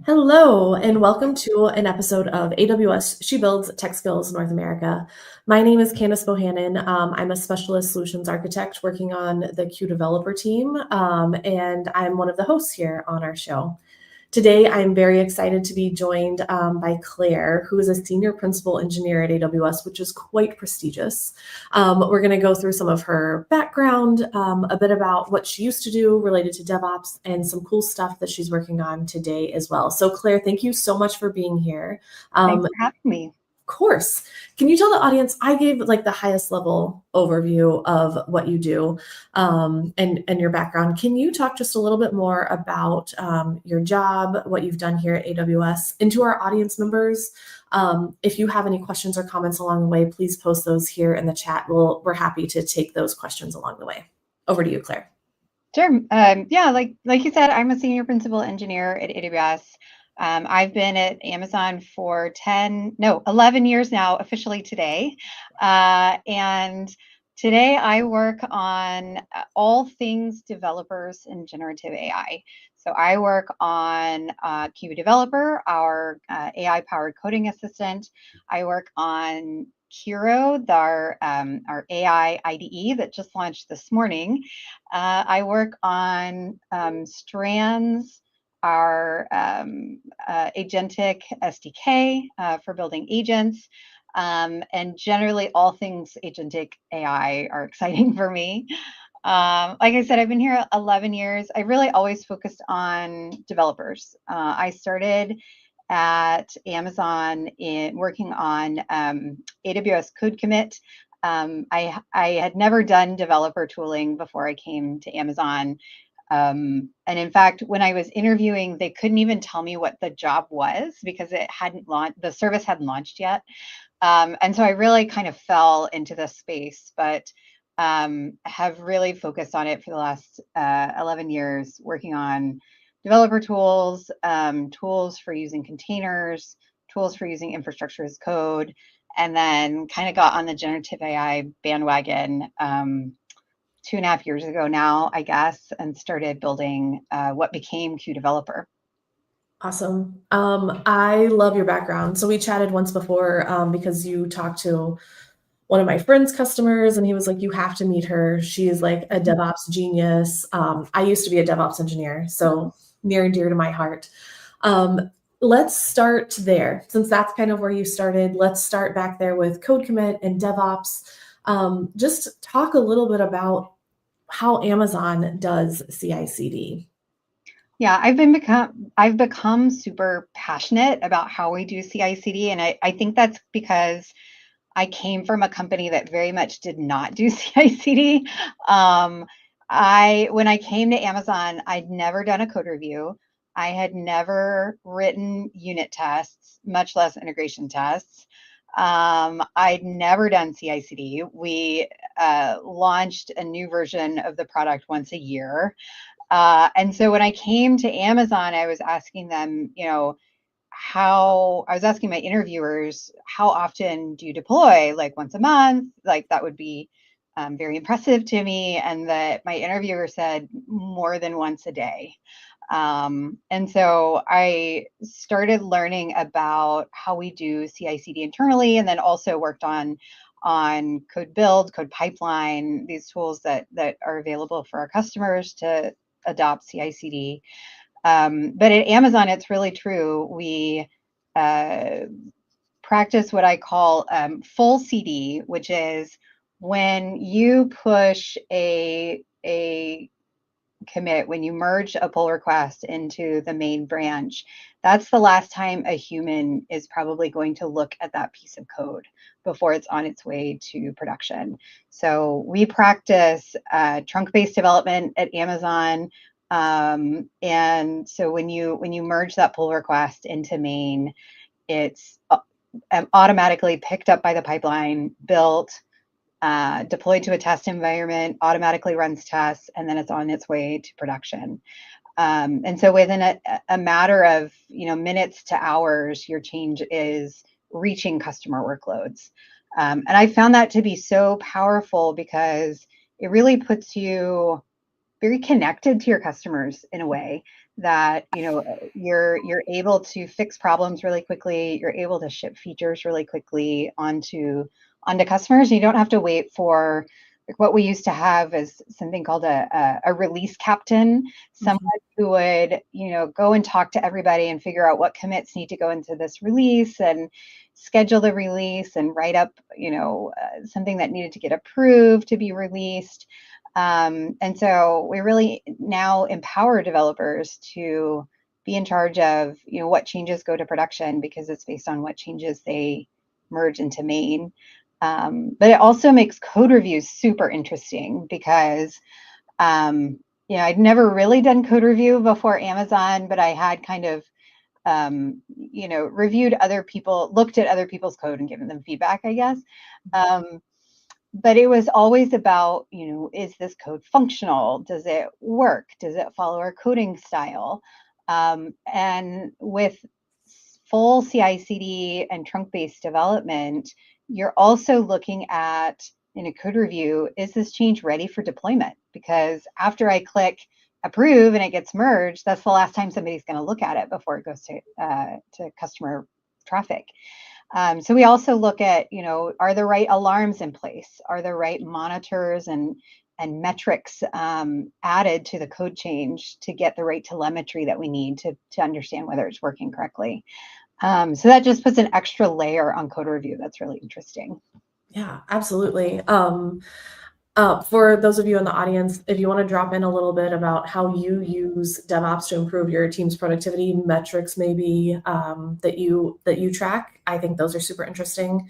Hello, and welcome to an episode of AWS She Builds Tech Skills North America. My name is Candice Bohannon. I'm a specialist solutions architect working on the Q developer team, and I'm one of the hosts here on our show. Today, I'm very excited to be joined by Claire, who is a senior principal engineer at AWS, which is quite prestigious. We're going to go through some of her background, a bit about what she used to do related to DevOps, and some cool stuff that she's working on today as well. So, Claire, thank you so much for being here. Thanks for having me. Course. Can you tell the audience, I gave like the highest level overview of what you do and your background. Can you talk just a little bit more about your job, what you've done here at AWS, and to our audience members? If you have any questions or comments along the way, please post those here in the chat. We're happy to take those questions along the way. Over to you, Claire. Sure. Yeah, like you said, I'm a senior principal engineer at AWS. I've been at Amazon for 11 years now, officially today. And today I work on all things developers and generative AI. So I work on Q Developer, our AI-powered coding assistant. I work on Hero, our AI IDE that just launched this morning. I work on Strands, our Agentic SDK for building agents. And generally all things Agentic AI are exciting for me. Like I said, I've been here 11 years. I really always focused on developers. I started at Amazon working on AWS Code Commit. I had never done developer tooling before I came to Amazon. And in fact, when I was interviewing, they couldn't even tell me what the job was because it hadn't launched, the service hadn't launched yet. And so I really kind of fell into this space, but have really focused on it for the last 11 years, working on developer tools, tools for using containers, tools for using infrastructure as code, and then kind of got on the generative AI bandwagon 2.5 years ago now, I guess, and started building what became Q Developer. Awesome. I love your background. So we chatted once before because you talked to one of my friend's customers and he was like, you have to meet her. She is like a DevOps genius. I used to be a DevOps engineer, so near and dear to my heart. Let's start there. Since that's kind of where you started, let's start back there with code commit and DevOps. Just talk a little bit about how Amazon does CI/CD. Yeah, I've become super passionate about how we do CI/CD, and I think that's because I came from a company that very much did not do CI/CD. When I came to Amazon, I'd never done a code review. I had never written unit tests, much less integration tests. I'd never done CI/CD. We launched a new version of the product once a year. And so when I came to Amazon, I was asking them, I was asking my interviewers, how often do you deploy? Like once a month? Like that would be very impressive to me. And that my interviewer said more than once a day. And so I started learning about how we do CI/CD internally, and then also worked on code build, code pipeline, these tools that are available for our customers to adopt CI/CD. But at Amazon, it's really true. We practice what I call full CD, which is when you push a commit, when you merge a pull request into the main branch, that's the last time a human is probably going to look at that piece of code before it's on its way to production. So we practice trunk-based development at Amazon. And so when you merge that pull request into main, it's automatically picked up by the pipeline, built, deployed to a test environment, automatically runs tests, and then it's on its way to production. And so within a matter of minutes to hours, your change is reaching customer workloads. And I found that to be so powerful because it really puts you very connected to your customers in a way that, you're able to fix problems really quickly. You're able to ship features really quickly onto customers. You don't have to wait for, like, what we used to have is something called a release captain, someone who would, go and talk to everybody and figure out what commits need to go into this release and schedule the release and write up, something that needed to get approved to be released. And so we really now empower developers to be in charge of, what changes go to production, because it's based on what changes they merge into main. But it also makes code reviews super interesting because, I'd never really done code review before Amazon, but I had kind of, reviewed looked at other people's code and given them feedback, I guess. But it was always about, is this code functional? Does it work? Does it follow our coding style? And with full CI/CD and trunk-based development, you're also looking at, in a code review, is this change ready for deployment? Because after I click approve and it gets merged, that's the last time somebody's going to look at it before it goes to customer traffic. So we also look at, are the right alarms in place? Are the right monitors and metrics added to the code change to get the right telemetry that we need to understand whether it's working correctly? So that just puts an extra layer on code review that's really interesting. Yeah, absolutely. For those of you in the audience, if you want to drop in a little bit about how you use DevOps to improve your team's productivity, metrics maybe that you track, I think those are super interesting.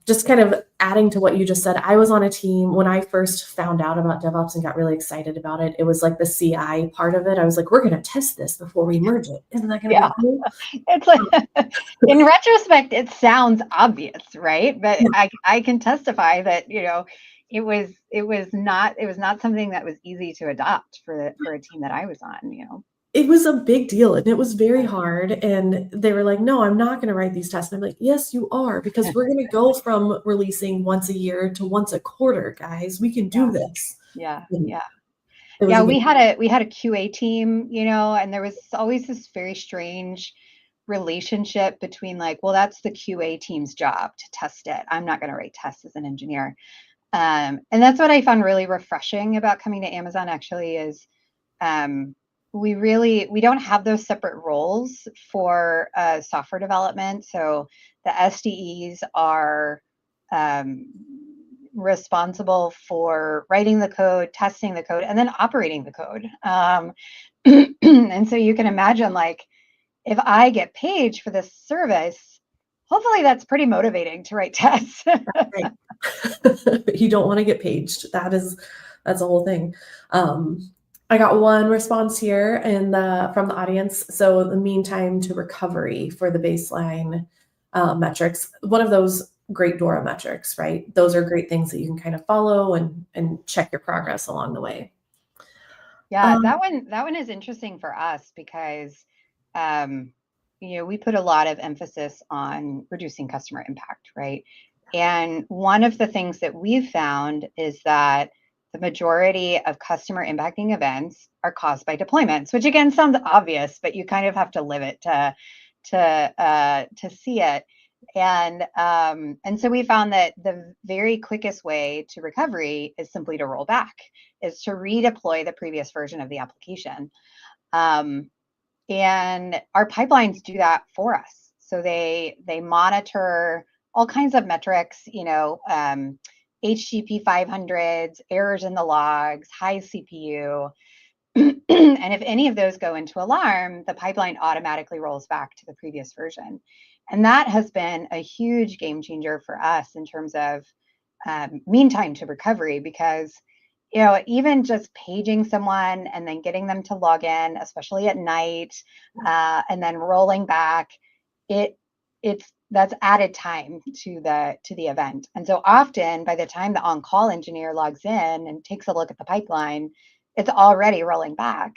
Just kind of adding to what you just said, I was on a team when I first found out about DevOps and got really excited about it. It was like the CI part of it. I was like, we're going to test this before we merge it. Isn't that going to be cool? It's like, in retrospect, it sounds obvious, right? But I can testify that, it was not something that was easy to adopt for a team that I was on. It was a big deal and it was very hard. And they were like, no, I'm not going to write these tests. And I'm like, yes, you are, because we're going to go from releasing once a year to once a quarter, guys. We can do this. Yeah. We had a QA team, and there was always this very strange relationship between, like, well, that's the QA team's job to test it. I'm not going to write tests as an engineer. And that's what I found really refreshing about coming to Amazon, actually, is we don't have those separate roles for software development. So the SDEs are responsible for writing the code, testing the code, and then operating the code. And so you can imagine, like, if I get paid for this service, hopefully that's pretty motivating to write tests. Right. You don't want to get paged. That's the whole thing. I got one response here from the audience. So the mean time to recovery for the baseline metrics, one of those great DORA metrics, right? Those are great things that you can kind of follow and check your progress along the way. Yeah, that one is interesting for us because we put a lot of emphasis on reducing customer impact, right? And one of the things that we've found is that the majority of customer impacting events are caused by deployments, which again sounds obvious, but you kind of have to live it to see it. And so we found that the very quickest way to recovery is simply to roll back, is to redeploy the previous version of the application. And our pipelines do that for us. So they monitor all kinds of metrics, HTTP 500s, errors in the logs, high CPU. And if any of those go into alarm, the pipeline automatically rolls back to the previous version. And that has been a huge game changer for us in terms of mean time to recovery, because even just paging someone and then getting them to log in, especially at night, and then rolling back, that's added time to the event. And so often, by the time the on-call engineer logs in and takes a look at the pipeline, it's already rolling back.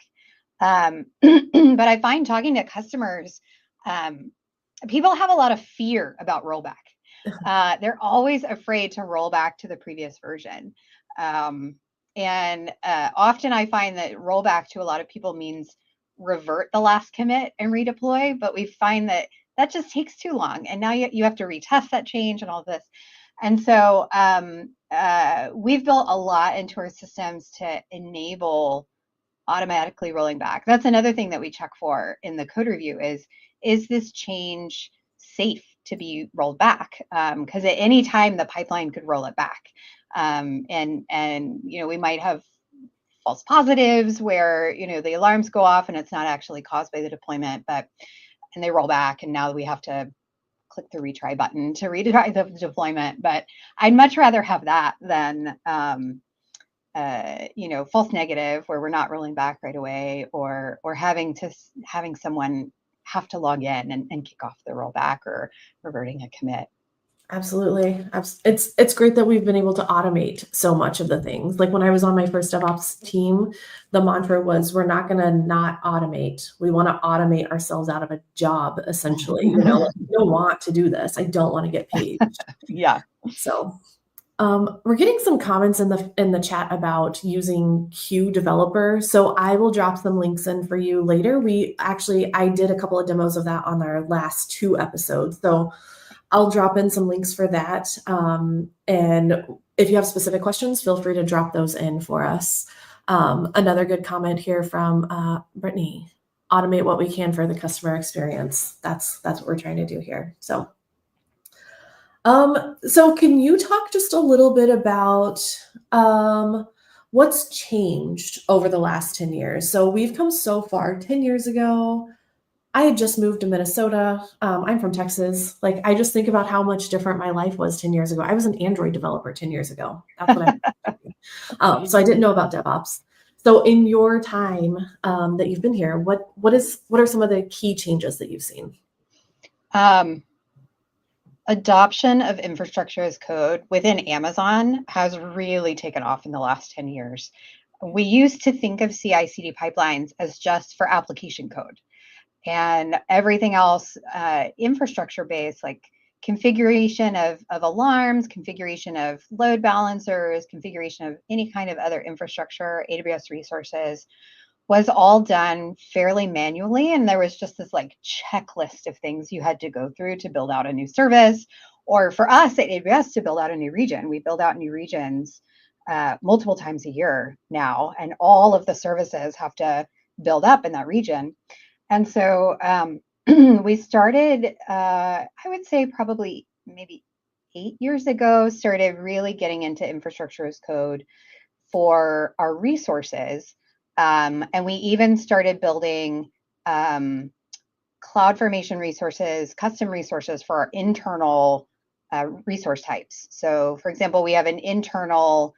But I find, talking to customers, people have a lot of fear about rollback. They're always afraid to roll back to the previous version. And often I find that rollback to a lot of people means revert the last commit and redeploy, but we find that that just takes too long. And now you have to retest that change and all this. And so we've built a lot into our systems to enable automatically rolling back. That's another thing that we check for in the code review is this change safe to be rolled back? Because at any time the pipeline could roll it back. And we might have false positives where the alarms go off and it's not actually caused by the deployment, and they roll back, and now we have to click the retry button to retry the deployment. But I'd much rather have that than false negative where we're not rolling back right away, or having someone have to log in and kick off the rollback or reverting a commit. Absolutely. It's great that we've been able to automate so much of the things. Like when I was on my first DevOps team, the mantra was, we're not going to not automate. We want to automate ourselves out of a job, essentially. I don't want to do this. I don't want to get paid. Yeah. So we're getting some comments in the chat about using Q Developer. So I will drop some links in for you later. I did a couple of demos of that on our last 2 episodes. So I'll drop in some links for that. And if you have specific questions, feel free to drop those in for us. Another good comment here from Brittany: automate what we can for the customer experience. That's what we're trying to do here. So can you talk just a little bit about what's changed over the last 10 years? So we've come so far. 10 years ago, I had just moved to Minnesota. I'm from Texas. Like, I just think about how much different my life was 10 years ago. I was an Android developer 10 years ago. That's what I so I didn't know about DevOps. So in your time that you've been here, what are some of the key changes that you've seen? Adoption of infrastructure as code within Amazon has really taken off in the last 10 years. We used to think of CI/CD pipelines as just for application code, and everything else infrastructure based, like configuration of alarms, configuration of load balancers, configuration of any kind of other infrastructure, AWS resources, was all done fairly manually. And there was just this like checklist of things you had to go through to build out a new service, or for us at AWS to build out a new region. We build out new regions multiple times a year now, and all of the services have to build up in that region. And so we started, I would say probably maybe 8 years ago, started really getting into infrastructure as code for our resources. And we even started building CloudFormation resources, custom resources for our internal resource types. So for example, we have an internal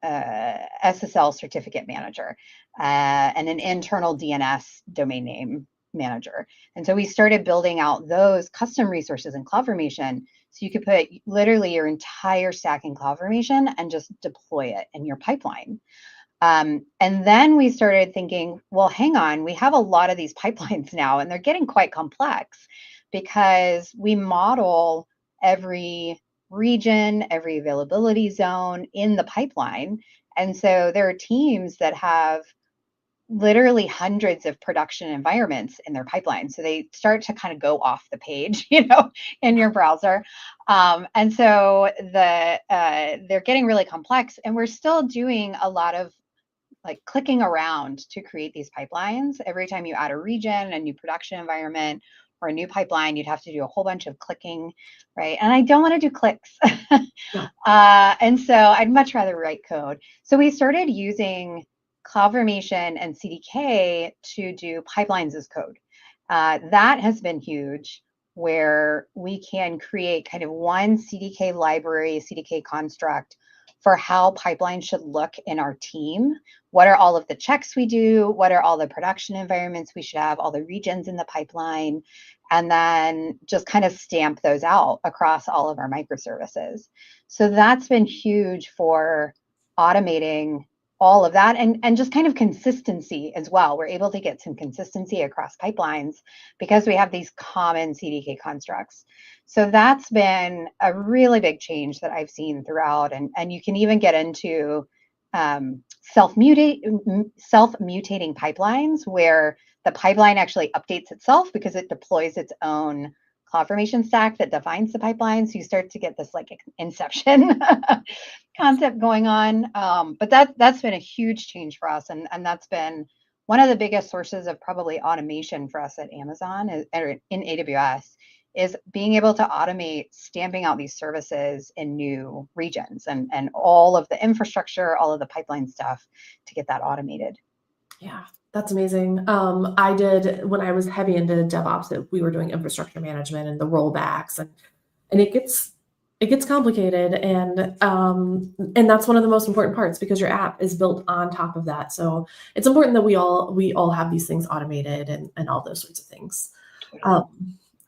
SSL certificate manager and an internal DNS domain name manager. And so we started building out those custom resources in CloudFormation, so you could put literally your entire stack in CloudFormation and just deploy it in your pipeline. And then we started thinking, well, hang on, we have a lot of these pipelines now, and they're getting quite complex because we model every region, every availability zone in the pipeline. And so there are teams that have literally hundreds of production environments in their pipeline. So they start to kind of go off the page, in your browser. And so they're getting really complex, and we're still doing a lot of like clicking around to create these pipelines. Every time you add a region, a new production environment, or a new pipeline, you'd have to do a whole bunch of clicking, right? And I don't want to do clicks. Yeah. And so I'd much rather write code. So we started using CloudFormation and CDK to do pipelines as code. That has been huge, where we can create kind of one CDK library, CDK construct for how pipelines should look in our team. What are all of the checks we do? What are all the production environments we should have, all the regions in the pipeline, and then just kind of stamp those out across all of our microservices. So that's been huge for automating all of that, and just kind of consistency as well. We're able to get some consistency across pipelines because we have these common CDK constructs. So that's been a really big change that I've seen throughout. And you can even get into self-mutating pipelines where the pipeline actually updates itself because it deploys its own CloudFormation stack that defines the pipeline. So you start to get this like inception concept going on. But that's been a huge change for us, and that's been one of the biggest sources of probably automation for us at Amazon or in AWS is being able to automate stamping out these services in new regions and all of the infrastructure, all of the pipeline stuff to get that automated. Yeah, that's amazing. I did when I was heavy into DevOps, that we were doing infrastructure management and the rollbacks, and it gets complicated, and that's one of the most important parts because your app is built on top of that. So it's important that we all have these things automated and all those sorts of things.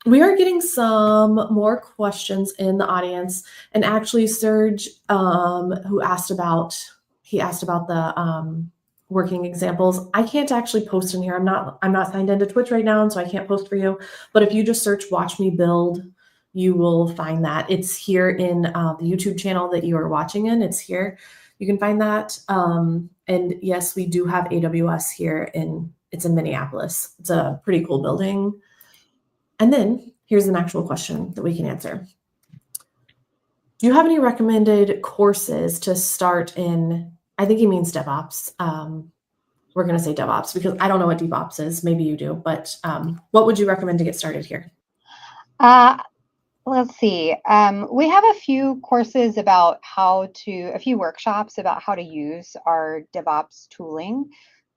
We are getting some more questions in the audience, and actually Serge, who asked about the working examples. I can't actually post in here. I'm not signed into Twitch right now, and so I can't post for you. But if you just search "Watch Me Build," you will find that. It's here in the YouTube channel that you are watching in. It's here. You can find that. And yes, we do have AWS here it's in Minneapolis. It's a pretty cool building. And then here's an actual question that we can answer. Do you have any recommended courses to start in? I think he means DevOps. We're going to say DevOps because I don't know what DevOps is. Maybe you do, but what would you recommend to get started here? Let's see. We have a few courses about a few workshops about how to use our DevOps tooling.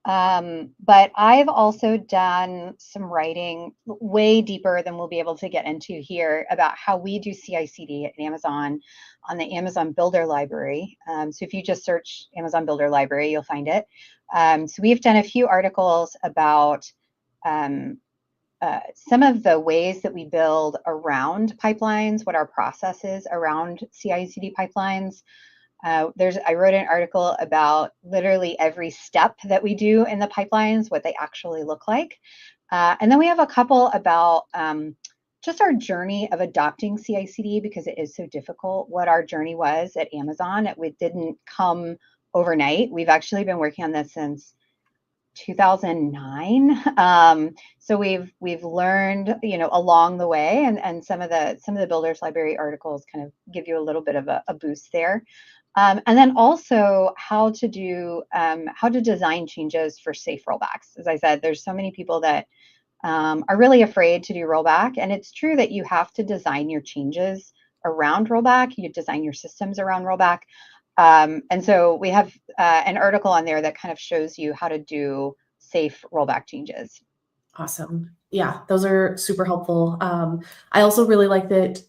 But I've also done some writing way deeper than we'll be able to get into here about how we do CI/CD at Amazon on the Amazon Builder Library. So if you just search Amazon Builder Library, you'll find it. So we've done a few articles about some of the ways that we build around pipelines, what our process is around CI/CD pipelines. I wrote an article about literally every step that we do in the pipelines, what they actually look like. And then we have a couple about just our journey of adopting CI/CD because it is so difficult, what our journey was at Amazon. It didn't come overnight. We've actually been working on this since 2009. So we've learned, along the way, and some of the Builders Library articles kind of give you a little bit of a boost there. And then also how to design changes for safe rollbacks. As I said, there's so many people that are really afraid to do rollback, and it's true that you have to design your changes around rollback. You design your systems around rollback. And so we have an article on there that kind of shows you how to do safe rollback changes. Awesome. Yeah, those are super helpful. I also really like that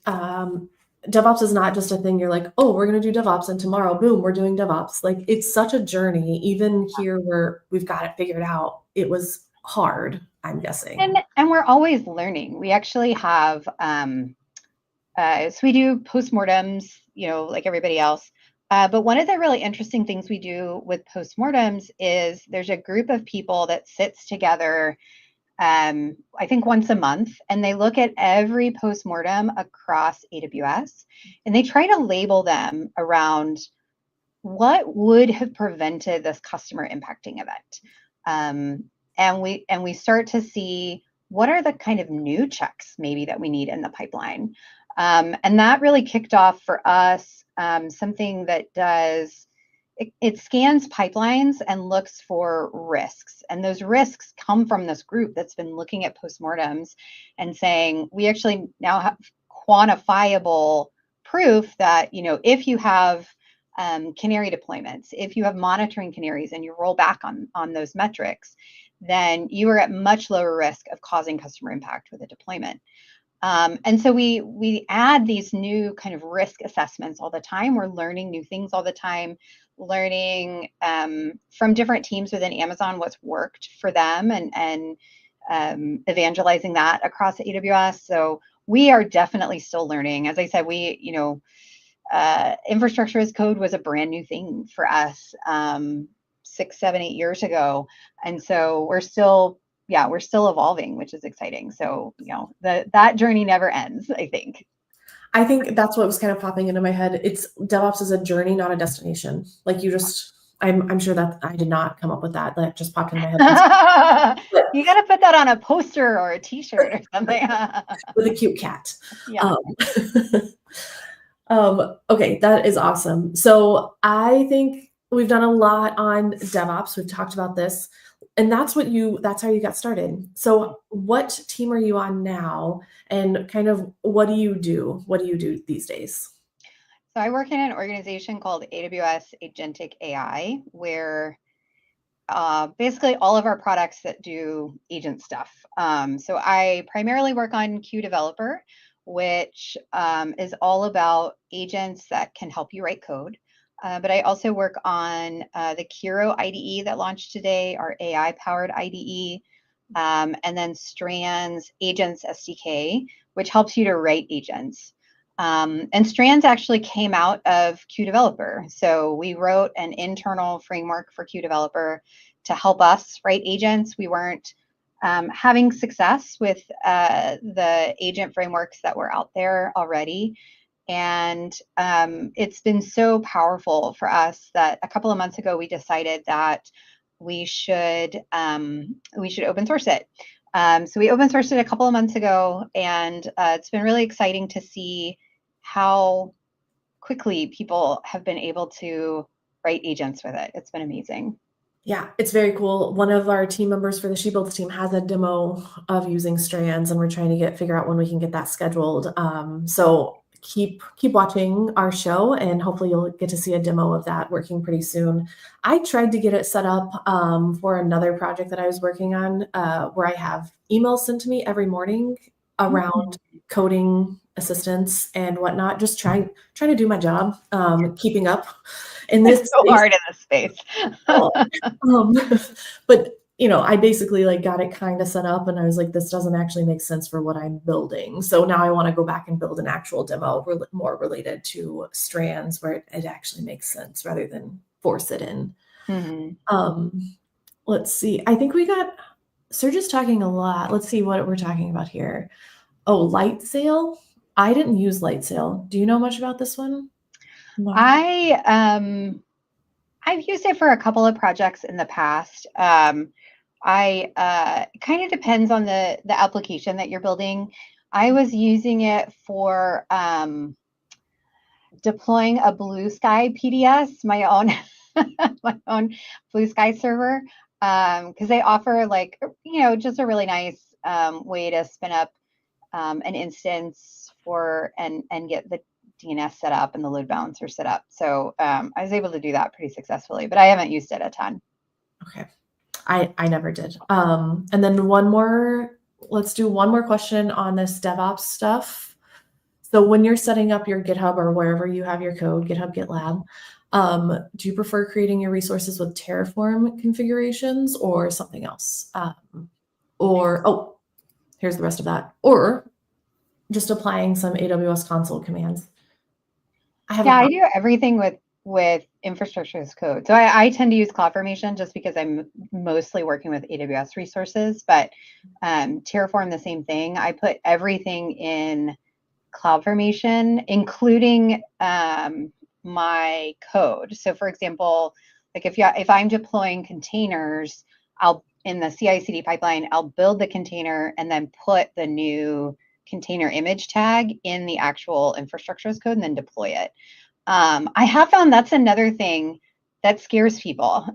DevOps is not just a thing you're like, oh, we're going to do DevOps and tomorrow, boom, we're doing DevOps. Like it's such a journey. Even here where we've got it figured out, it was hard, I'm guessing. And we're always learning. We actually have, so we do postmortems, like everybody else. But one of the really interesting things we do with postmortems is there's a group of people that sits together, I think once a month, and they look at every postmortem across AWS, and they try to label them around what would have prevented this customer impacting event. And we start to see what are the kind of new checks maybe that we need in the pipeline. And that really kicked off for us something that does, it scans pipelines and looks for risks. And those risks come from this group that's been looking at postmortems and saying, we actually now have quantifiable proof that, if you have canary deployments, if you have monitoring canaries and you roll back on those metrics, then you are at much lower risk of causing customer impact with a deployment. And so we add these new kind of risk assessments all the time. We're learning new things all the time, learning from different teams within Amazon what's worked for them and evangelizing that across AWS. So we are definitely still learning. As I said, infrastructure as code was a brand new thing for us 6, 7, 8 years ago. And so we're still evolving, which is exciting. So, that journey never ends, I think. I think that's what was kind of popping into my head. DevOps is a journey, not a destination. Like I'm sure that I did not come up with that. That just popped into my head. You got to put that on a poster or a T-shirt or something. With a cute cat. Yeah. Okay, that is awesome. So I think we've done a lot on DevOps. We've talked about this, and that's how you got started. So what team are you on now, and kind of what do you do? What do you do these days? So I work in an organization called AWS Agentic AI, where basically all of our products that do agent stuff. So I primarily work on Q Developer, which is all about agents that can help you write code. But I also work on the Kiro IDE that launched today, our AI-powered IDE, and then Strands Agents SDK, which helps you to write agents. And Strands actually came out of Q Developer. So we wrote an internal framework for Q Developer to help us write agents. We weren't having success with the agent frameworks that were out there already. And it's been so powerful for us that a couple of months ago, we decided that we should open source it. So we open sourced it a couple of months ago, and it's been really exciting to see how quickly people have been able to write agents with it. It's been amazing. Yeah, it's very cool. One of our team members for the She Builds team has a demo of using Strands, and we're trying to figure out when we can get that scheduled. So keep watching our show, and hopefully you'll get to see a demo of that working pretty soon. I tried to get it set up for another project that I was working on, where I have emails sent to me every morning around coding assistance and whatnot. Just trying to do my job, keeping up in this It's so space. hard in this space. But I basically like got it kind of set up, and I was like, this doesn't actually make sense for what I'm building. So now I want to go back and build an actual demo more related to Strands, where it actually makes sense rather than force it in. Let's see. I think we got Serge is talking a lot. Let's see what we're talking about here. Oh, Light Sail. I didn't use Light Sail. Do you know much about this one? No. I've used it for a couple of projects in the past. It kind of depends on the application that you're building. I was using it for deploying a Blue Sky PDS, my own my own Blue Sky server, because they offer just a really nice way to spin up an instance and get the DNS set up and the load balancer set up. So I was able to do that pretty successfully, but I haven't used it a ton. Okay. I never did. And then let's do one more question on this DevOps stuff. So when you're setting up your GitHub or wherever you have your code, GitHub, GitLab, do you prefer creating your resources with Terraform configurations or something else? Here's the rest of that. Or just applying some AWS console commands. I do everything with infrastructure as code. So I tend to use CloudFormation just because I'm mostly working with AWS resources, but Terraform, the same thing. I put everything in CloudFormation, including my code. So for example, like if I'm deploying containers, in the CI/CD pipeline, I'll build the container and then put the new container image tag in the actual infrastructure as code and then deploy it. I have found that's another thing that scares people,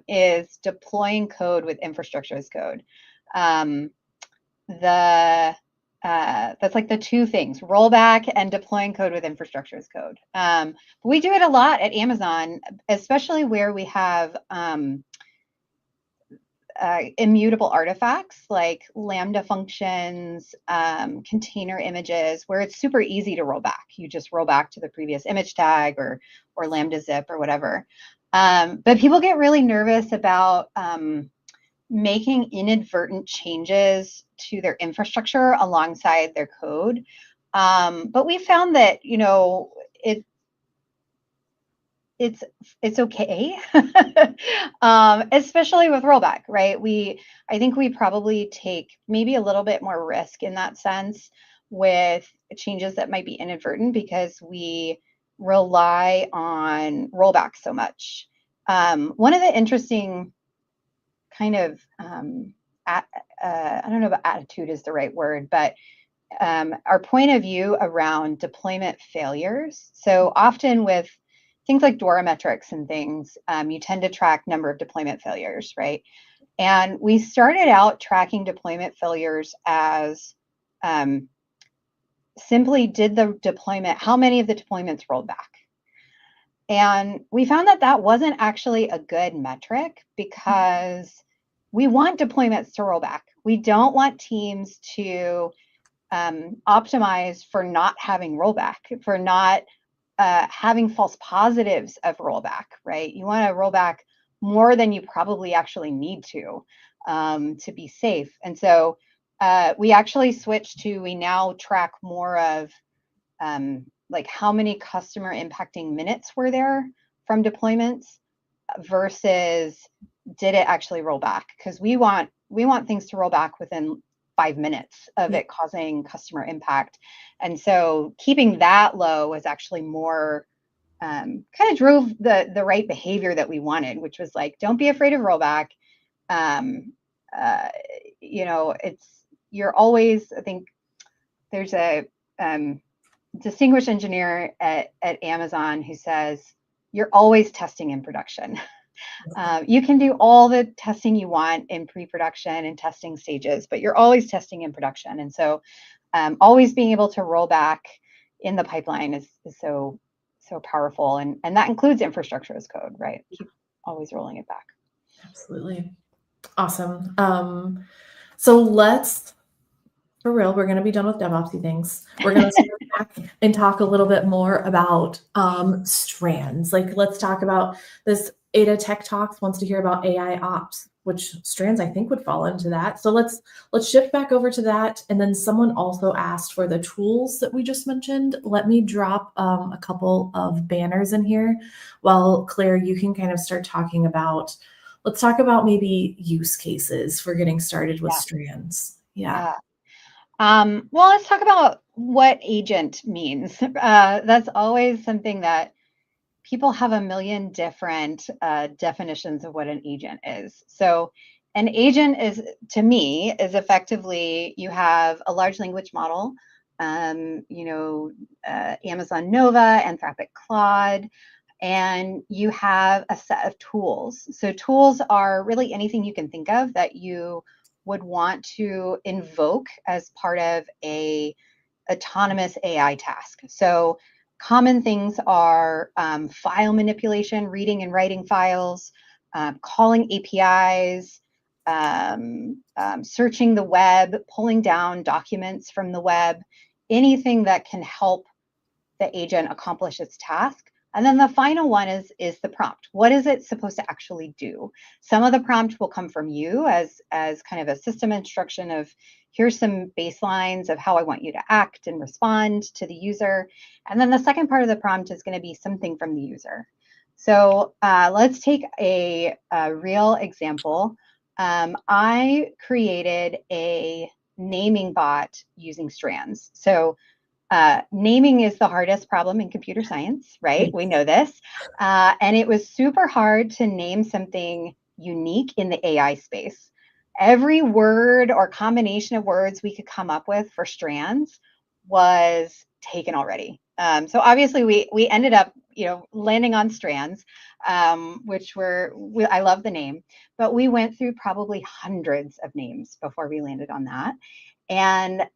is deploying code with infrastructure as code. That's like the two things: rollback and deploying code with infrastructure as code. We do it a lot at Amazon, especially where we have immutable artifacts like Lambda functions, container images, where it's super easy to roll back. You just roll back to the previous image tag or Lambda zip or whatever. But people get really nervous about making inadvertent changes to their infrastructure alongside their code. But we found that, it's okay, especially with rollback, right? I think we probably take maybe a little bit more risk in that sense with changes that might be inadvertent because we rely on rollback so much. One of the interesting kind of, I don't know if attitude is the right word, but our point of view around deployment failures. So often with things like DORA metrics and things, you tend to track number of deployment failures, right? And we started out tracking deployment failures as simply did the deployment, how many of the deployments rolled back? And we found that that wasn't actually a good metric because we want deployments to roll back. We don't want teams to optimize for not having rollback, for not having false positives of rollback, right? You want to roll back more than you probably actually need to be safe. And so we actually switched to, we now track more of like how many customer impacting minutes were there from deployments versus did it actually roll back? Because we want things to roll back within 5 minutes of it causing customer impact. And so keeping that low was actually more kind of drove the right behavior that we wanted, which was like, don't be afraid of rollback. You know, you're always, I think there's a distinguished engineer at Amazon who says, you're always testing in production. You can do all the testing you want in pre-production and testing stages, but you're always testing in production. And so always being able to roll back in the pipeline is so powerful. And that includes infrastructure as code, right? Keep always rolling it back. Absolutely. Awesome. So let's, for real, we're going to be done with DevOpsy things. We're going to step back and talk a little bit more about Strands. Like, let's talk about this. Ada Tech Talks wants to hear about AI ops, which Strands I think would fall into that. So let's shift back over to that. And then someone also asked for the tools that we just mentioned. Let me drop a couple of banners in here while Claire, you can kind of start talking about. Let's talk about maybe use cases for getting started with Strands. Yeah. Well, let's talk about what agent means. That's always something that people have a million different definitions of what an agent is. So an agent is, to me, is effectively, you have a large language model, you know, Amazon Nova, Anthropic Claude, and you have a set of tools. So tools are really anything you can think of that you would want to invoke as part of a autonomous AI task. So common things are file manipulation, reading and writing files, calling APIs, searching the web, pulling down documents from the web, anything that can help the agent accomplish its task. And then the final one is the prompt. What is it supposed to actually do? Some of the prompt will come from you as kind of a system instruction of, here's some baselines of how I want you to act and respond to the user. And then the second part of the prompt is going to be something from the user. So let's take a real example. I created a naming bot using Strands. So naming is the hardest problem in computer science, right? We know this. And it was super hard to name something unique in the AI space. Every word or combination of words we could come up with for Strands was taken already. So obviously we ended up, you know, landing on Strands, which I love the name, but we went through probably hundreds of names before we landed on that. And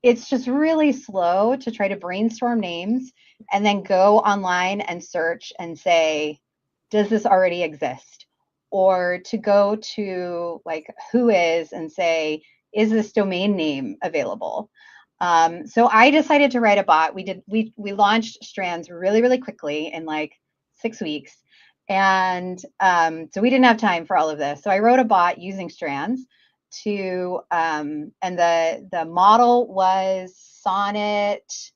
it's just really slow to try to brainstorm names and then go online and search and say, does this already exist? Or to go to like Whois and say, is this domain name available? So I decided to write a bot. We launched Strands really, really quickly in like 6 weeks. And so we didn't have time for all of this. So I wrote a bot using Strands to and the model was Sonnet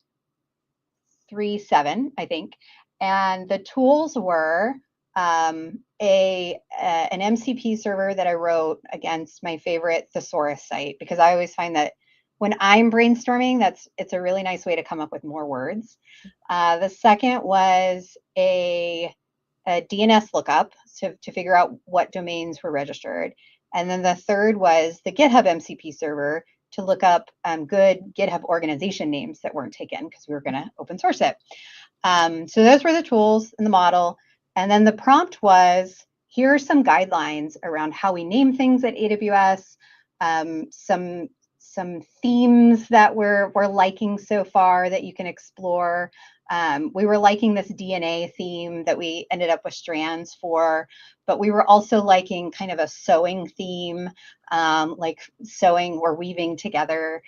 3.7, I think, and the tools were an MCP server that I wrote against my favorite thesaurus site, because I always find that when I'm brainstorming, it's a really nice way to come up with more words. The second was a DNS lookup to figure out what domains were registered. And then the third was the GitHub MCP server to look up good GitHub organization names that weren't taken because we were going to open source it. So those were the tools in the model. And then the prompt was, here are some guidelines around how we name things at AWS, some themes that we're liking so far that you can explore. We were liking this DNA theme that we ended up with Strands for, but we were also liking kind of a sewing theme, like sewing or weaving together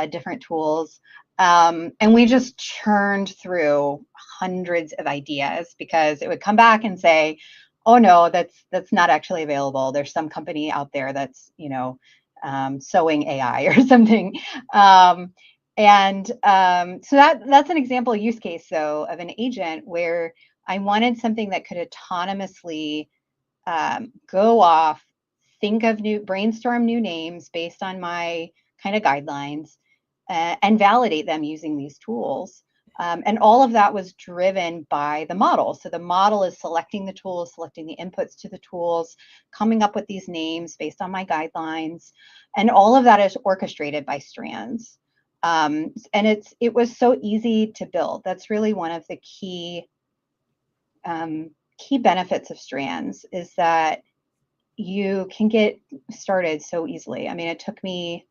different tools. And we just churned through hundreds of ideas because it would come back and say, oh no, that's not actually available. There's some company out there that's, sewing AI or something. So that's an example use case, though, of an agent where I wanted something that could autonomously go off, brainstorm new names based on my kind of guidelines, and validate them using these tools. And all of that was driven by the model. So the model is selecting the tools, selecting the inputs to the tools, coming up with these names based on my guidelines. And all of that is orchestrated by Strands. And it was so easy to build. That's really one of the key benefits of Strands, is that you can get started so easily. I mean, it took me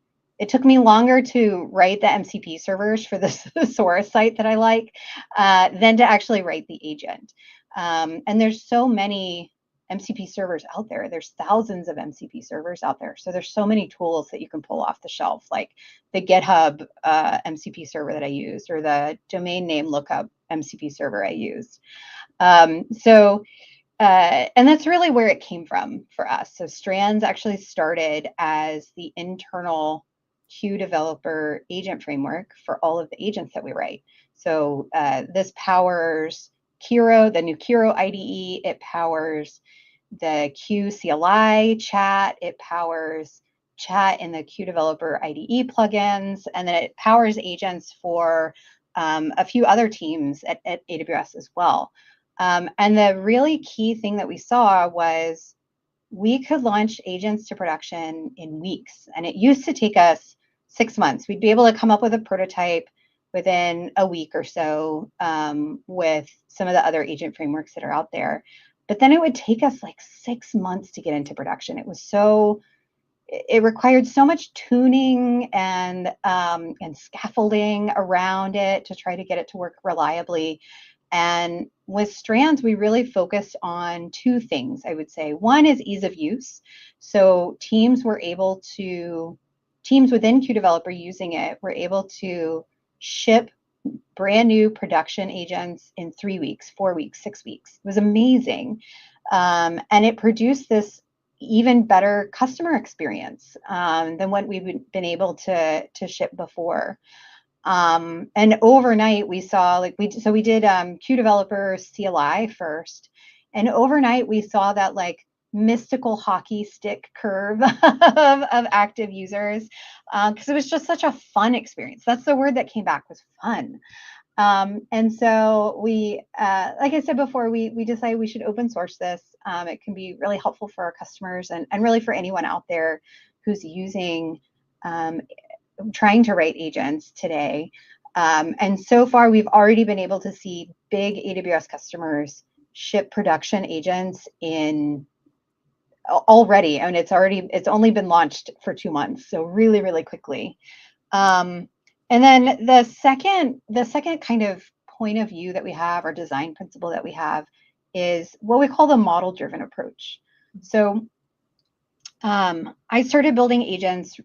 longer to write the MCP servers for the source site that I like than to actually write the agent. And there's so many MCP servers out there. There's thousands of MCP servers out there. So there's so many tools that you can pull off the shelf, like the GitHub MCP server that I used, or the domain name lookup MCP server I used. And that's really where it came from for us. So Strands actually started as the internal Q developer agent framework for all of the agents that we write. So this powers Kiro, the new Kiro IDE. It powers the Q CLI chat. It powers chat in the Q developer IDE plugins. And then it powers agents for a few other teams at AWS as well. And the really key thing that we saw was we could launch agents to production in weeks. And it used to take us 6 months. We'd be able to come up with a prototype within a week or so with some of the other agent frameworks that are out there. But then it would take us like 6 months to get into production. It required so much tuning and scaffolding around it to try to get it to work reliably. And with Strands, we really focused on two things, I would say. One is ease of use. So teams within Q Developer using it were able to ship brand new production agents in 3 weeks, 4 weeks, 6 weeks. It was amazing. And it produced this even better customer experience than what we've been able to ship before. And overnight we saw we did Q Developer CLI first, and overnight we saw that like mystical hockey stick curve of active users because it was just such a fun experience. That's the word that came back, was fun. And so we, like I said before, we decided we should open source this. It can be really helpful for our customers and really for anyone out there who's trying to write agents today. And so far, we've already been able to see big AWS customers ship production agents already. I mean, it's only been launched for 2 months, so really, really quickly. And then the second kind of point of view that we have, or design principle that we have, is what we call the model-driven approach. So I started building agents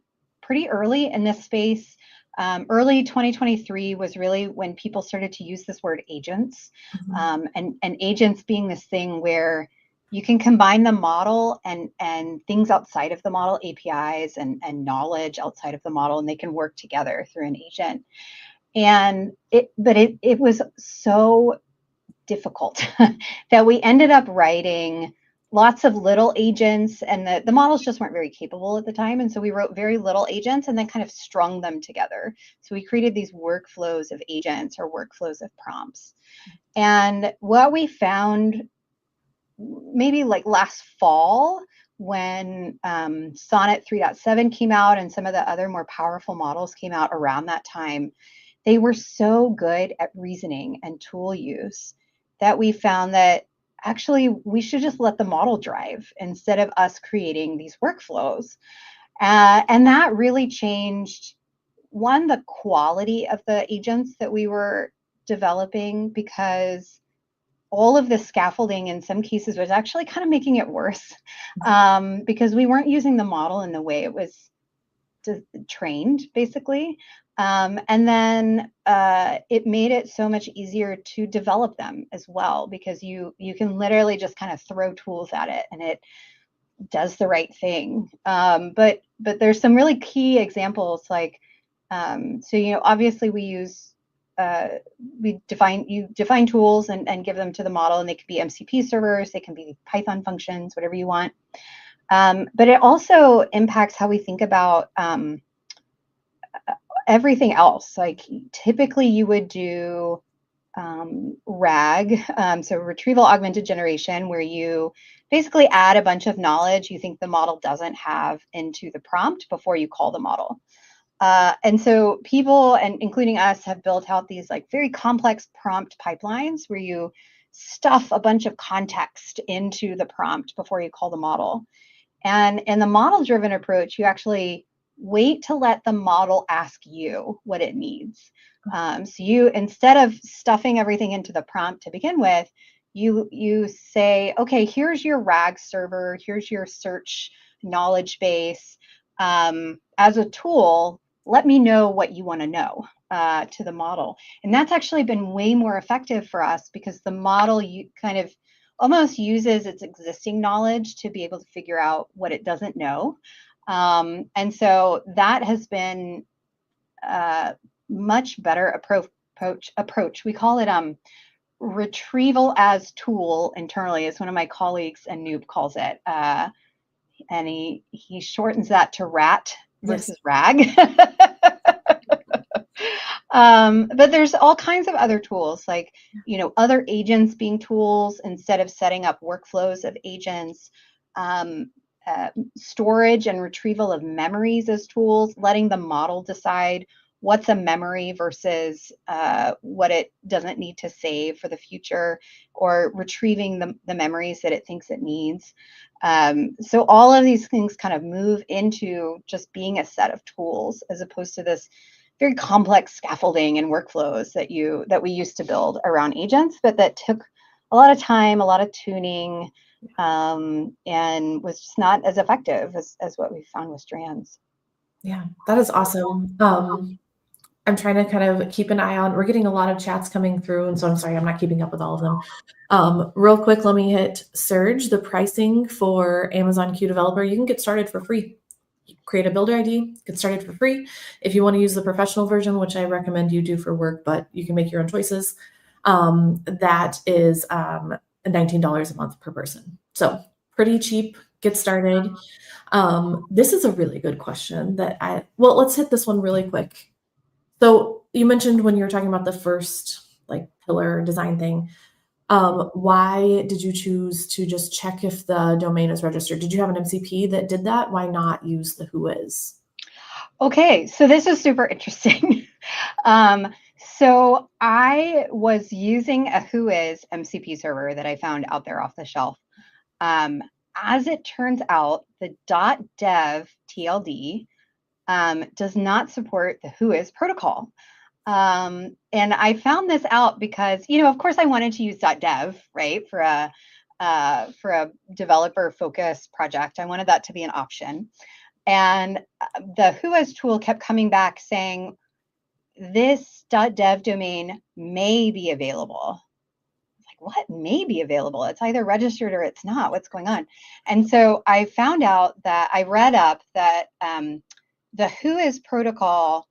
pretty early in this space. Early 2023 was really when people started to use this word agents, and agents being this thing where you can combine the model and things outside of the model, APIs and knowledge outside of the model, and they can work together through an agent. And it was so difficult that we ended up writing lots of little agents, and the models just weren't very capable at the time. And so we wrote very little agents and then kind of strung them together. So we created these workflows of agents, or workflows of prompts. And what we found maybe like last fall when Sonnet 3.7 came out and some of the other more powerful models came out around that time, they were so good at reasoning and tool use that we found that actually we should just let the model drive instead of us creating these workflows. And that really changed, one, the quality of the agents that we were developing, because all of the scaffolding in some cases was actually kind of making it worse, because we weren't using the model in the way it was trained, basically. And then it made it so much easier to develop them as well, because you can literally just kind of throw tools at it and it does the right thing. But there's some really key examples, like, so obviously we use you define tools and give them to the model, and they could be MCP servers, they can be Python functions, whatever you want. But it also impacts how we think about everything else. Like typically you would do RAG, so retrieval augmented generation, where you basically add a bunch of knowledge you think the model doesn't have into the prompt before you call the model. And so people, and including us, have built out these like very complex prompt pipelines where you stuff a bunch of context into the prompt before you call the model. And in the model-driven approach, you actually wait to let the model ask you what it needs. So you, instead of stuffing everything into the prompt to begin with, you say, okay, here's your RAG server, here's your search knowledge base. As a tool, let me know what you want to know to the model. And that's actually been way more effective for us, because the model kind of almost uses its existing knowledge to be able to figure out what it doesn't know. And so that has been a much better approach. We call it retrieval as tool internally, as one of my colleagues and Noob calls it. And he shortens that to RAT versus RAG. But there's all kinds of other tools, like, other agents being tools instead of setting up workflows of agents, storage and retrieval of memories as tools, letting the model decide what's a memory versus what it doesn't need to save for the future, or retrieving the memories that it thinks it needs. So all of these things kind of move into just being a set of tools, as opposed to this very complex scaffolding and workflows that we used to build around agents, but that took a lot of time, a lot of tuning, and was just not as effective as what we found with Strands. Yeah, that is awesome. I'm trying to kind of keep an eye on, we're getting a lot of chats coming through, and so I'm sorry, I'm not keeping up with all of them. Real quick, let me hit Surge, the pricing for Amazon Q Developer. You can get started for free. Create a builder ID, get started for free. If you want to use the professional version, which I recommend you do for work, but you can make your own choices, that is $19 a month per person. So pretty cheap, get started. This is a really good question well, let's hit this one really quick. So you mentioned when you were talking about the first like pillar design thing, why did you choose to just check if the domain is registered? Did you have an MCP that did that? Why not use the whois? Okay, so this is super interesting. So I was using a whois MCP server that I found out there off the shelf. As it turns out, the .dev TLD does not support the whois protocol. And I found this out because, of course, I wanted to use .dev, right, for a developer-focused project. I wanted that to be an option. And the whois tool kept coming back saying, this .dev domain may be available. What may be available? It's either registered or it's not. What's going on? And so I found out that I read up that the whois protocol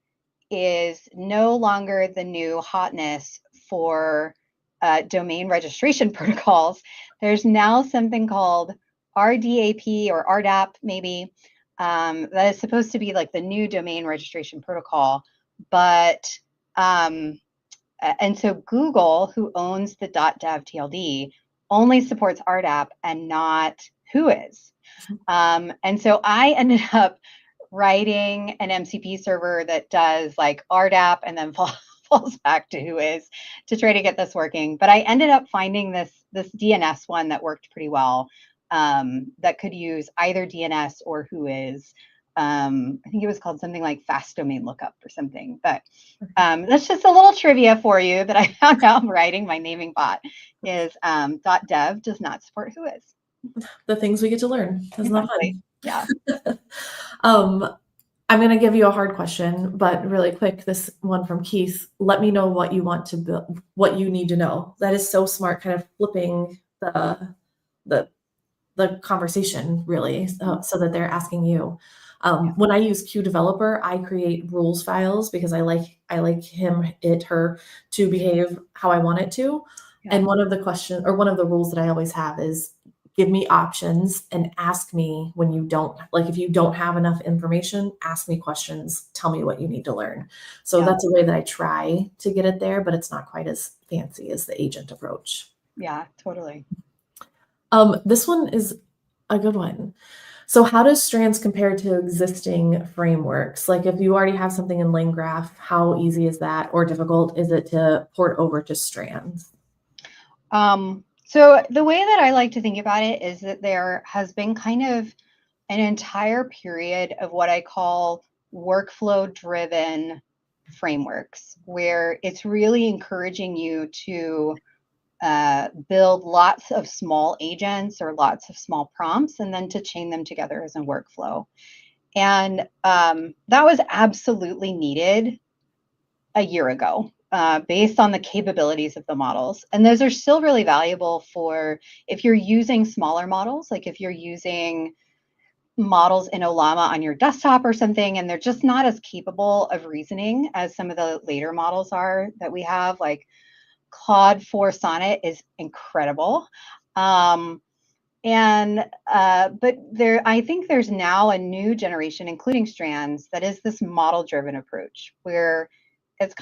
is no longer the new hotness for domain registration protocols. There's now something called RDAP or RDAP, maybe, that is supposed to be like the new domain registration protocol. But and so Google, who owns the .dev TLD, only supports RDAP and not Whois. And so I ended up writing an MCP server that does like RDAP and then falls back to Whois to try to get this working. But I ended up finding this DNS one that worked pretty well, that could use either DNS or Whois. I think it was called something like fast domain lookup or something. But that's just a little trivia for you that I found out writing my naming bot is .dev does not support Whois. The things we get to learn. Isn't that Exactly. Yeah. fun? I'm going to give you a hard question, but really quick, this one from Keith. Let me know what you want to build, what you need to know. That is so smart, kind of flipping the conversation really, so that they're asking you. When I use Q Developer, I create rules files because I like him, it, her to behave how I want it to. Yeah. And one of the rules that I always have is give me options and ask me when you don't, like if you don't have enough information, ask me questions, tell me what you need to learn. So that's a way that I try to get it there, but it's not quite as fancy as the agent approach. Yeah, totally. This one is a good one. So how does Strands compare to existing frameworks? Like if you already have something in LangGraph, how easy is that or difficult is it to port over to Strands? So the way that I like to think about it is that there has been kind of an entire period of what I call workflow-driven frameworks, where it's really encouraging you to build lots of small agents or lots of small prompts and then to chain them together as a workflow. And that was absolutely needed a year ago. Based on the capabilities of the models. And those are still really valuable for if you're using smaller models, like if you're using models in Ollama on your desktop or something, and they're just not as capable of reasoning as some of the later models are that we have, like Claude 4 Sonnet is incredible. But I think there's now a new generation, including Strands, that is this model-driven approach, where it's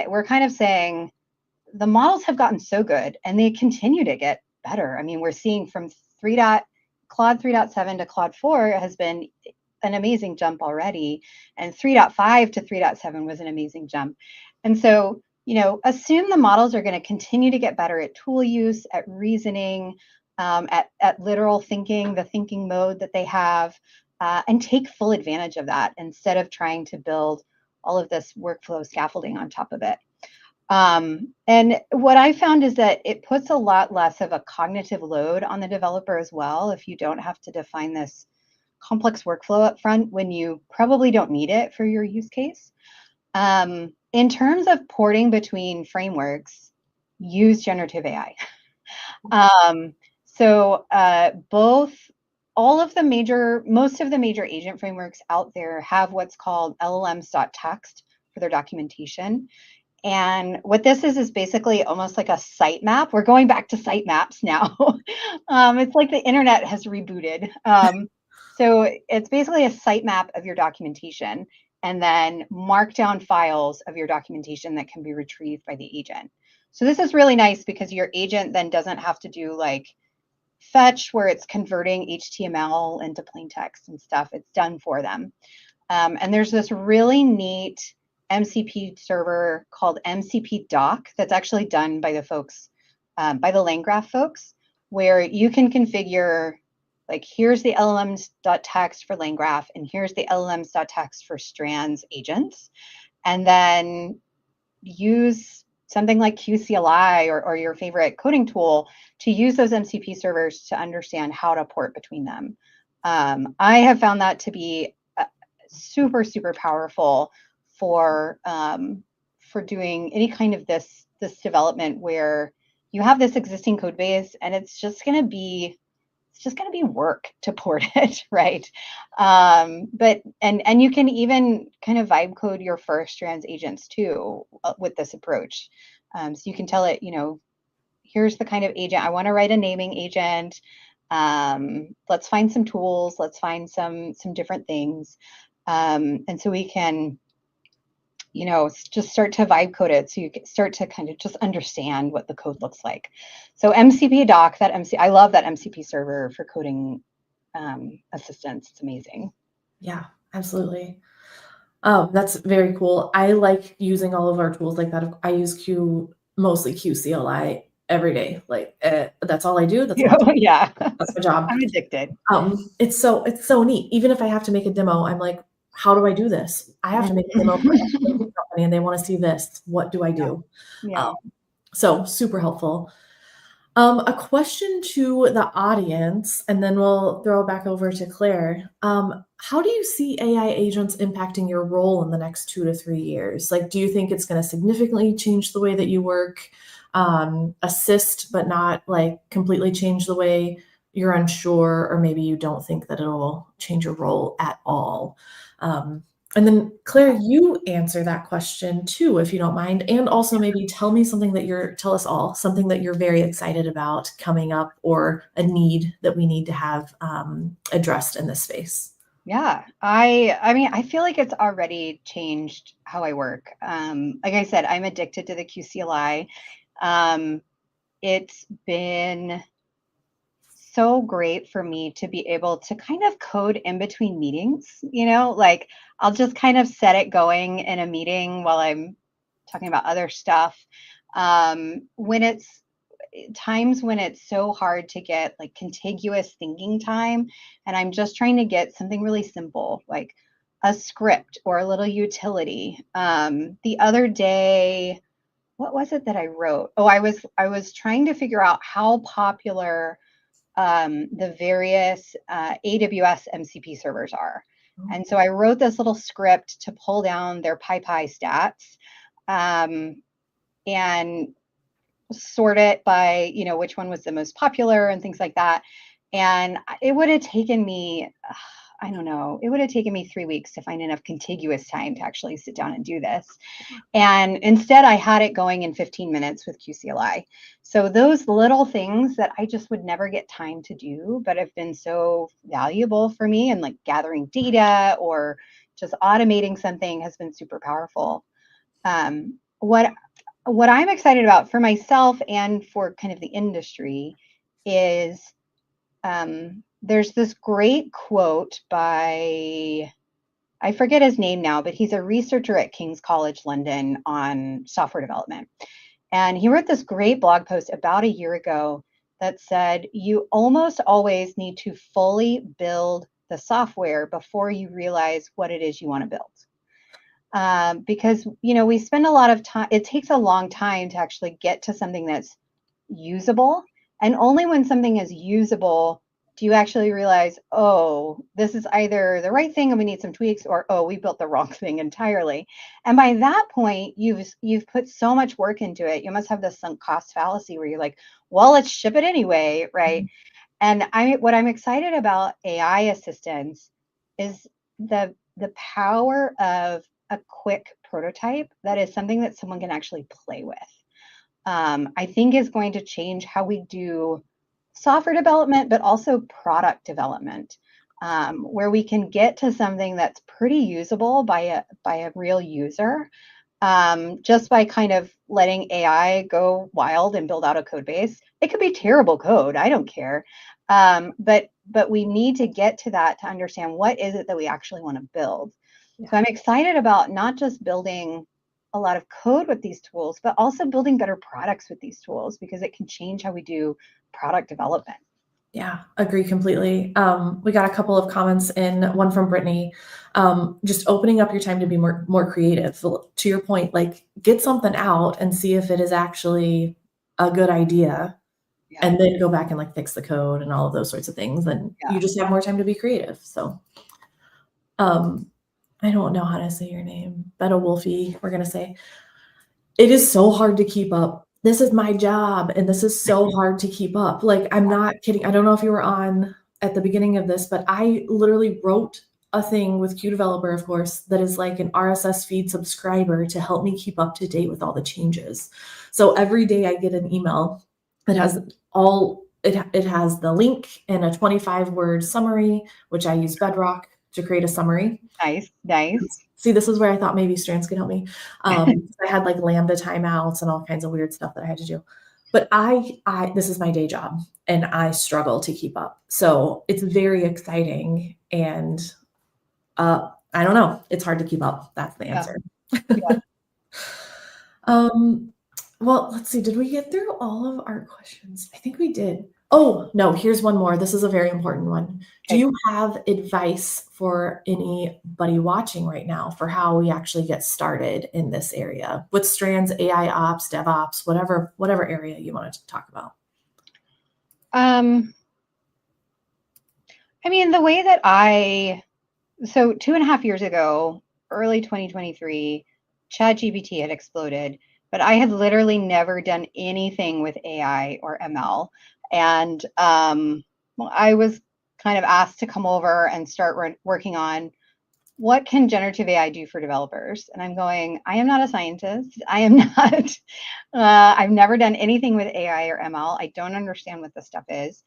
we're kind of saying the models have gotten so good and they continue to get better. I mean, we're seeing from Claude 3.7 to Claude 4 has been an amazing jump already, and 3.5 to 3.7 was an amazing jump. And so, assume the models are going to continue to get better at tool use, at reasoning, at literal thinking, the thinking mode that they have, and take full advantage of that instead of trying to build all of this workflow scaffolding on top of it. And what I found is that it puts a lot less of a cognitive load on the developer as well if you don't have to define this complex workflow up front when you probably don't need it for your use case. In terms of porting between frameworks, use generative AI. Most of the major agent frameworks out there have what's called LLMs.txt for their documentation. And what this is basically almost like a sitemap. We're going back to sitemaps now. It's like the internet has rebooted. So it's basically a sitemap of your documentation and then markdown files of your documentation that can be retrieved by the agent. So this is really nice because your agent then doesn't have to do like fetch where it's converting HTML into plain text and stuff. It's done for them. And there's this really neat MCP server called MCP doc that's actually done by the folks, by the LangGraph folks, where you can configure, like, here's the LLMs.txt for LangGraph, and here's the LLMs.txt for Strands agents, and then use something like QCLI or your favorite coding tool to use those MCP servers to understand how to port between them. I have found that to be super, super powerful for doing any kind of this development where you have this existing code base and it's just going to be work to port it, right? But you can even kind of vibe code your first Strands agents too with this approach. So you can tell it, here's the kind of agent I want to write, a naming agent. Let's find some tools. Let's find some different things. And so we can, just start to vibe code it so you start to kind of just understand what the code looks like. So MCP doc, I love that MCP server for coding assistance. It's amazing. Yeah, absolutely. That's very cool. I like using all of our tools like that. I use mostly QCLI every day. Like that's all I do. That's all I do. Yeah, That's my job. I'm addicted. It's so neat. Even if I have to make a demo, I'm like, how do I do this? I have to make a demo for a company and they want to see this. What do I do? Yeah. So super helpful. A question to the audience, and then we'll throw it back over to Claire. How do you see AI agents impacting your role in the next 2 to 3 years? Like, do you think it's going to significantly change the way that you work, assist, but not like completely change the way you're unsure, or maybe you don't think that it'll change your role at all? And then Claire, you answer that question too, if you don't mind. And also maybe tell us all something that you're very excited about coming up, or a need that we need to have addressed in this space. Yeah, I mean, I feel like it's already changed how I work. Like I said, I'm addicted to the QCLI. It's been so great for me to be able to kind of code in between meetings, like I'll just kind of set it going in a meeting while I'm talking about other stuff. When it's times when it's so hard to get like contiguous thinking time, and I'm just trying to get something really simple, like a script or a little utility. The other day, what was it that I wrote? Oh, I was trying to figure out how popular the various AWS MCP servers are. And so I wrote this little script to pull down their PyPy stats and sort it by, which one was the most popular and things like that. And it would have taken me, I don't know, it would have taken me 3 weeks to find enough contiguous time to actually sit down and do this. And instead, I had it going in 15 minutes with QCLI. So those little things that I just would never get time to do, but have been so valuable for me, and like gathering data or just automating something has been super powerful. What I'm excited about for myself and for kind of the industry is there's this great quote by, I forget his name now, but he's a researcher at King's College London on software development. And he wrote this great blog post about a year ago that said, you almost always need to fully build the software before you realize what it is you want to build. Because, we spend a lot of time, it takes a long time to actually get to something that's usable. And only when something is usable do you actually realize, oh, this is either the right thing and we need some tweaks, or, oh, we built the wrong thing entirely. And by that point, you've put so much work into it. You must have this sunk cost fallacy where you're like, well, let's ship it anyway, right? Mm-hmm. And what I'm excited about AI assistance is the power of a quick prototype that is something that someone can actually play with. I think is going to change how we do software development, but also product development, where we can get to something that's pretty usable by a real user, just by kind of letting AI go wild and build out a code base. It could be terrible code, I don't care, but we need to get to that to understand what is it that we actually want to build. Yeah. So I'm excited about not just building a lot of code with these tools, but also building better products with these tools, because it can change how we do product development. Yeah, agree completely. We got a couple of comments in, one from Brittany, just opening up your time to be more creative. To your point, like get something out and see if it is actually a good idea, yeah, and then go back and like fix the code and all of those sorts of things. And yeah, you just have more time to be creative. So, I don't know how to say your name, Betta Wolfie, we're going to say. It is so hard to keep up. This is my job, and this is so hard to keep up. Like, I'm not kidding. I don't know if you were on at the beginning of this, but I literally wrote a thing with QDeveloper, of course, that is like an RSS feed subscriber to help me keep up to date with all the changes. So every day I get an email that has it has the link and a 25-word summary, which I use Bedrock to create a summary. Nice. See, this is where I thought maybe Strands could help me. I had like Lambda timeouts and all kinds of weird stuff that I had to do. But this is my day job and I struggle to keep up. So it's very exciting. And I don't know, it's hard to keep up. That's the answer. Yeah. Well, let's see. Did we get through all of our questions? I think we did. Oh, no, here's one more. This is a very important one. Okay. Do you have advice for anybody watching right now for how we actually get started in this area with Strands, AI ops, DevOps, whatever area you wanted to talk about? I mean, the way that so 2.5 years ago, early 2023, ChatGPT had exploded, but I had literally never done anything with AI or ML. And I was kind of asked to come over and start working on what can generative AI do for developers? And I'm going, I am not a scientist. I am not, I've never done anything with AI or ML. I don't understand what this stuff is.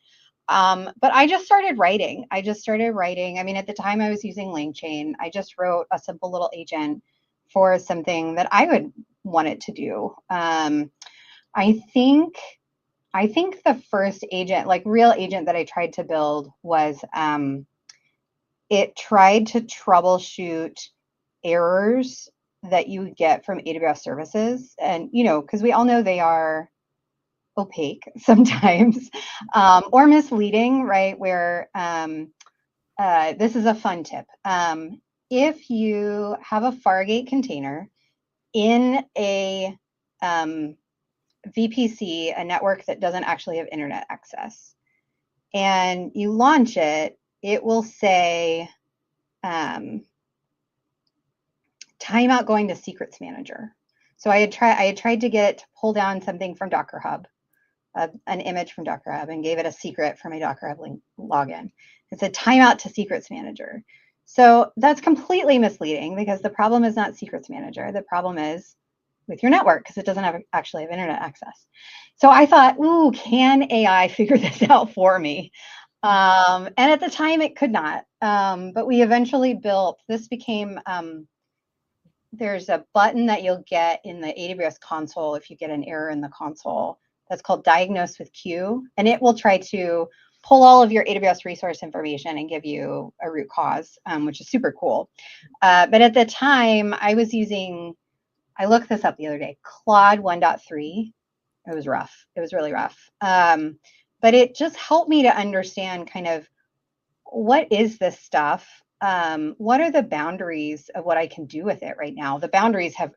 But I just started writing. I mean, at the time I was using LangChain. I just wrote a simple little agent for something that I would want it to do. I think the first agent, like real agent that I tried to build was, it tried to troubleshoot errors that you get from AWS services. And, because we all know they are opaque sometimes, or misleading, right? Where this is a fun tip. If you have a Fargate container in a VPC, a network that doesn't actually have internet access, and you launch it, it will say timeout going to secrets manager. So I had tried to get it to pull down something from Docker Hub, an image from Docker Hub, and gave it a secret for my Docker Hub login. It said timeout to secrets manager. So that's completely misleading because the problem is not secrets manager. The problem is with your network because it doesn't actually have internet access. So I thought, ooh, can AI figure this out for me? And at the time it could not. But we eventually built, this became, there's a button that you'll get in the AWS console if you get an error in the console that's called Diagnose with Q, and it will try to pull all of your AWS resource information and give you a root cause, which is super cool. But at the time, I looked this up the other day, Claude 1.3. It was rough. It was really rough. But it just helped me to understand kind of what is this stuff? What are the boundaries of what I can do with it right now? The boundaries have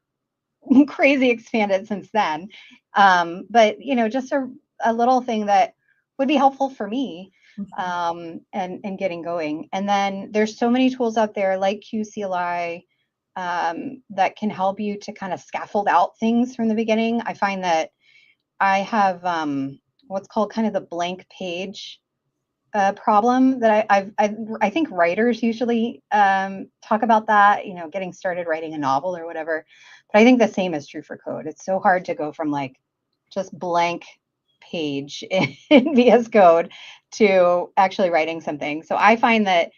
crazy expanded since then. But just a little thing that would be helpful for me, and getting going. And then there's so many tools out there like QCLI that can help you to kind of scaffold out things from the beginning. I find that I have what's called kind of the blank page problem that I think writers usually talk about that, getting started writing a novel or whatever. But I think the same is true for code. It's so hard to go from like just blank page in VS Code to actually writing something. So I find that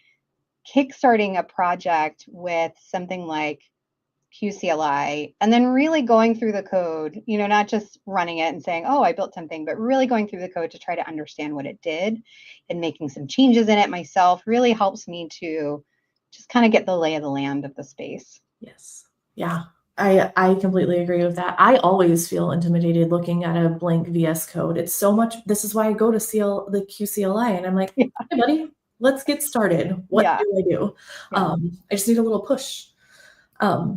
kickstarting a project with something like QCLI and then really going through the code, not just running it and saying, oh, I built something, but really going through the code to try to understand what it did and making some changes in it myself really helps me to just kind of get the lay of the land of the space. Yes. Yeah. I completely agree with that. I always feel intimidated looking at a blank VS Code. It's so much. This is why I go to the QCLI and I'm like, hey, buddy, let's get started. What do I do? I just need a little push. I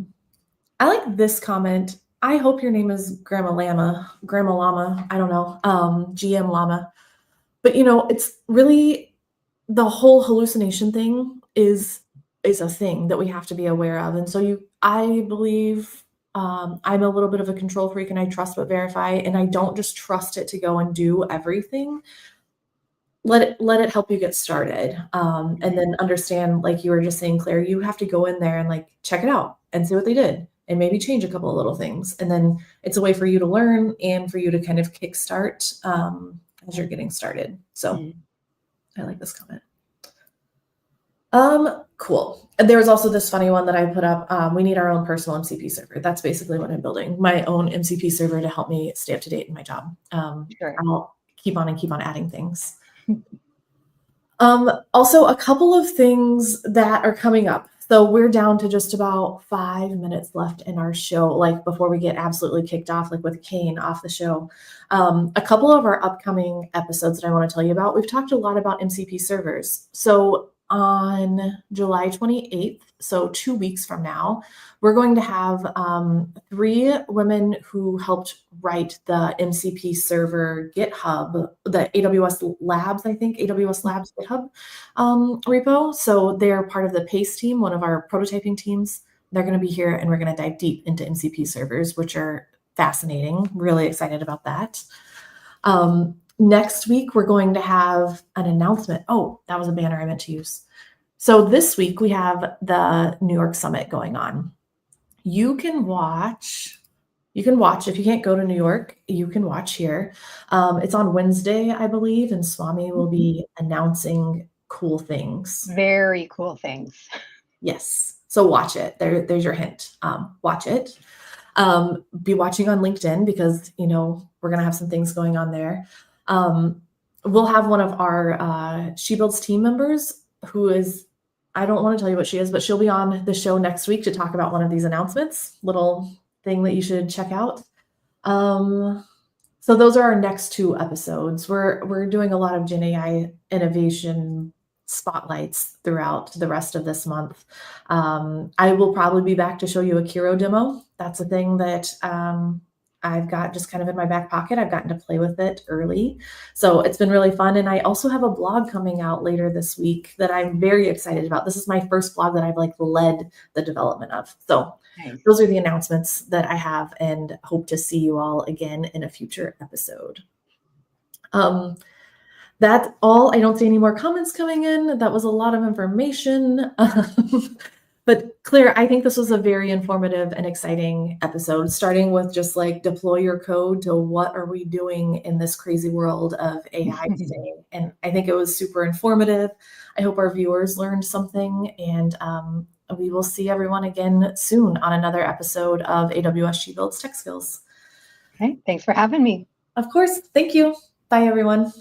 like this comment. I hope your name is Grandma Llama. I don't know. GM Llama. But it's really the whole hallucination thing is a thing that we have to be aware of. And so I believe I'm a little bit of a control freak and I trust but verify, and I don't just trust it to go and do everything. Let it help you get started. And then understand, like you were just saying, Claire, you have to go in there and like check it out and see what they did and maybe change a couple of little things. And then it's a way for you to learn and for you to kind of kickstart as you're getting started. So I like this comment. Cool. There's also this funny one that I put up. We need our own personal MCP server. That's basically what I'm building, my own MCP server to help me stay up to date in my job. Sure. I'll keep on adding things. Also, a couple of things that are coming up. So we're down to just about 5 minutes left in our show, like before we get absolutely kicked off, like with Kane off the show. A couple of our upcoming episodes that I want to tell you about, we've talked a lot about MCP servers. So on July 28th, so 2 weeks from now, we're going to have 3 women who helped write the MCP server GitHub, the AWS Labs, I think, AWS Labs GitHub repo. So they're part of the PACE team, one of our prototyping teams. They're going to be here and we're going to dive deep into MCP servers, which are fascinating. Really excited about that. Next week, we're going to have an announcement. Oh, that was a banner I meant to use. So this week, we have the New York Summit going on. You can watch, if you can't go to New York, you can watch here. It's on Wednesday, I believe, and Swami will be announcing cool things. Very cool things. Yes. So watch it. There's your hint. Watch it. Be watching on LinkedIn because, we're going to have some things going on there. We'll have one of our She Builds team members who is, I don't want to tell you what she is, but she'll be on the show next week to talk about one of these announcements, little thing that you should check out. So those are our next 2 episodes. We're doing a lot of Gen AI innovation spotlights throughout the rest of this month. I will probably be back to show you a Kiro demo. That's a thing that I've got just kind of in my back pocket. I've gotten to play with it early. So it's been really fun. And I also have a blog coming out later this week that I'm very excited about. This is my first blog that I've led the development of. So nice. Those are the announcements that I have and hope to see you all again in a future episode. That's all. I don't see any more comments coming in. That was a lot of information. But Claire, I think this was a very informative and exciting episode, starting with just deploy your code to what are we doing in this crazy world of AI today. And I think it was super informative. I hope our viewers learned something, and we will see everyone again soon on another episode of AWS She Builds Tech Skills. Okay, thanks for having me. Of course. Thank you. Bye, everyone.